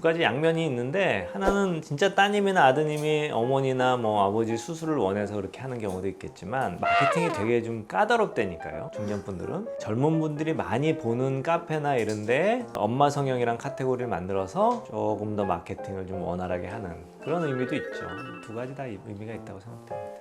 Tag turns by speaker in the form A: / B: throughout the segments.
A: 가지 양면이 있는데, 하나는 진짜 따님이나 아드님이 어머니나 뭐 아버지 수술을 원해서 그렇게 하는 경우도 있겠지만, 마케팅이 되게 좀 까다롭다니까요. 중년분들은 젊은 분들이 많이 보는 카페나 이런데 엄마 성형이랑 카테고리를 만들어서 조금 더 마케팅을 좀 원활하게 하는 그런 의미도 있죠. 두 가지 다 의미가 있다고 생각됩니다.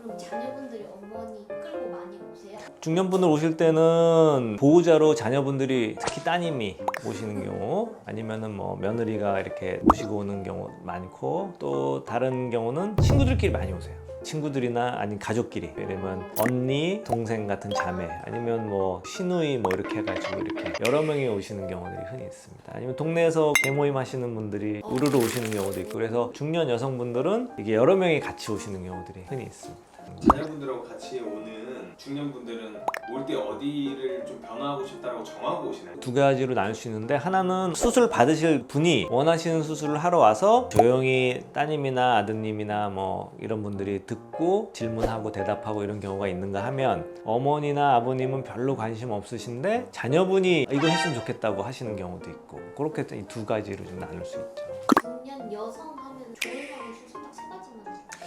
B: 그럼 자녀분들이 어머니 끌고 많이 오세요?
A: 중년분들 오실 때는 보호자로 자녀분들이, 특히 따님이 오시는 경우, 아니면은 뭐 며느리가 이렇게 모시고 오는 경우 많고, 또 다른 경우는 친구들끼리 많이 오세요. 친구들이나 아니면 가족끼리, 예를 들면 언니, 동생 같은 자매, 아니면 뭐 시누이 뭐 이렇게 해가지고 이렇게 여러 명이 오시는 경우들이 흔히 있습니다. 아니면 동네에서 개모임 하시는 분들이 우르르 오시는 경우도 있고, 그래서 중년 여성분들은 이게 여러 명이 같이 오시는 경우들이 흔히 있습니다.
C: 자녀분들하고 같이 오는 중년분들은 올 때 어디를 좀 변화하고 싶다고 정하고 오시나요?
A: 두 가지로 나눌 수 있는데, 하나는 수술 받으실 분이 원하시는 수술을 하러 와서 조용히 따님이나 아드님이나 뭐 이런 분들이 듣고 질문하고 대답하고 이런 경우가 있는가 하면, 어머니나 아버님은 별로 관심 없으신데 자녀분이 이거 했으면 좋겠다고 하시는 경우도 있고, 그렇게 이 두 가지로 좀 나눌 수 있죠.
B: 중년 여성 하면 좋아하는 수술 딱 세 가지만.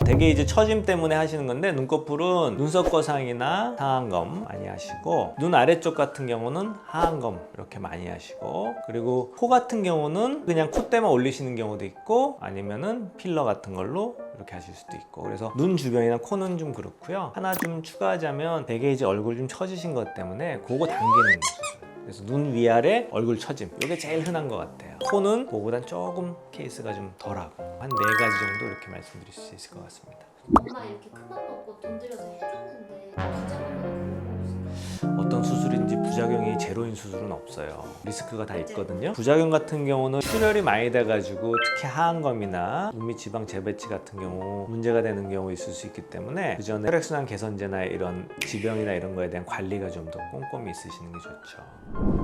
A: 되게 이제 처짐 때문에 하시는 건데, 눈꺼풀은 눈썹 거상이나 상안검 많이 하시고, 눈 아래쪽 같은 경우는 하안검 이렇게 많이 하시고, 그리고 코 같은 경우는 그냥 콧대만 올리시는 경우도 있고, 아니면은 필러 같은 걸로 이렇게 하실 수도 있고, 그래서 눈 주변이나 코는 좀 그렇고요. 하나 좀 추가하자면, 되게 이제 얼굴 좀 처지신 것 때문에 그거 당기는 수술. 그래서 눈 위아래 얼굴 처짐, 이게 제일 흔한 것 같아요. 코는 그거보단 조금 케이스가 좀 덜하고, 한 4가지 정도 이렇게 말씀드릴 수 있을 것 같습니다.
B: 엄마 이렇게 큰 맘 먹고 돈 들여서 해줬는데 부작용은 그런 거 없어요?
A: 어떤 수술인지 부작용이 제로인 수술은 없어요. 리스크가 다 있거든요. 부작용 같은 경우는 출혈이 많이 돼가지고, 특히 하안검이나 눈밑 지방 재배치 같은 경우 문제가 되는 경우 있을 수 있기 때문에, 그 전에 혈액순환 개선제나 이런 지병이나 이런 거에 대한 관리가 좀 더 꼼꼼히 있으시는 게 좋죠.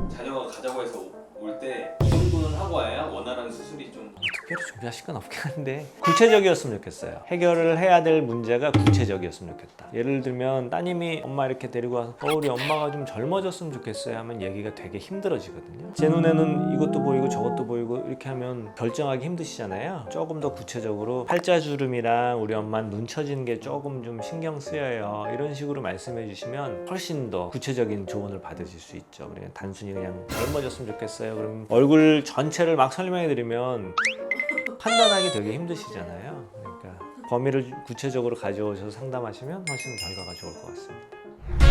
C: 자녀가 가자고 해서 올 때 이 정도는 하고 와야 원활한 수술이 좀
A: 특별히 준비하실 건 없긴 한데, 구체적이었으면 좋겠어요. 해결을 해야 될 문제가 구체적이었으면 좋겠다. 예를 들면 따님이 엄마 이렇게 데리고 와서 우리 엄마가 좀 젊어졌으면 좋겠어요 하면 얘기가 되게 힘들어지거든요. 제 눈에는 이것도 보이고 저것도 보이고 이렇게 하면 결정하기 힘드시잖아요. 조금 더 구체적으로 팔자주름이랑 우리 엄마 눈 처지는 게 조금 좀 신경 쓰여요, 이런 식으로 말씀해 주시면 훨씬 더 구체적인 조언을 받으실 수 있죠. 그냥 단순히 그냥 젊어졌으면 좋겠어요, 그럼 얼굴 전체를 막 설명해 드리면 판단하기 되게 힘드시잖아요. 그러니까 범위를 구체적으로 가져오셔서 상담하시면 훨씬 결과가 좋을 것 같습니다.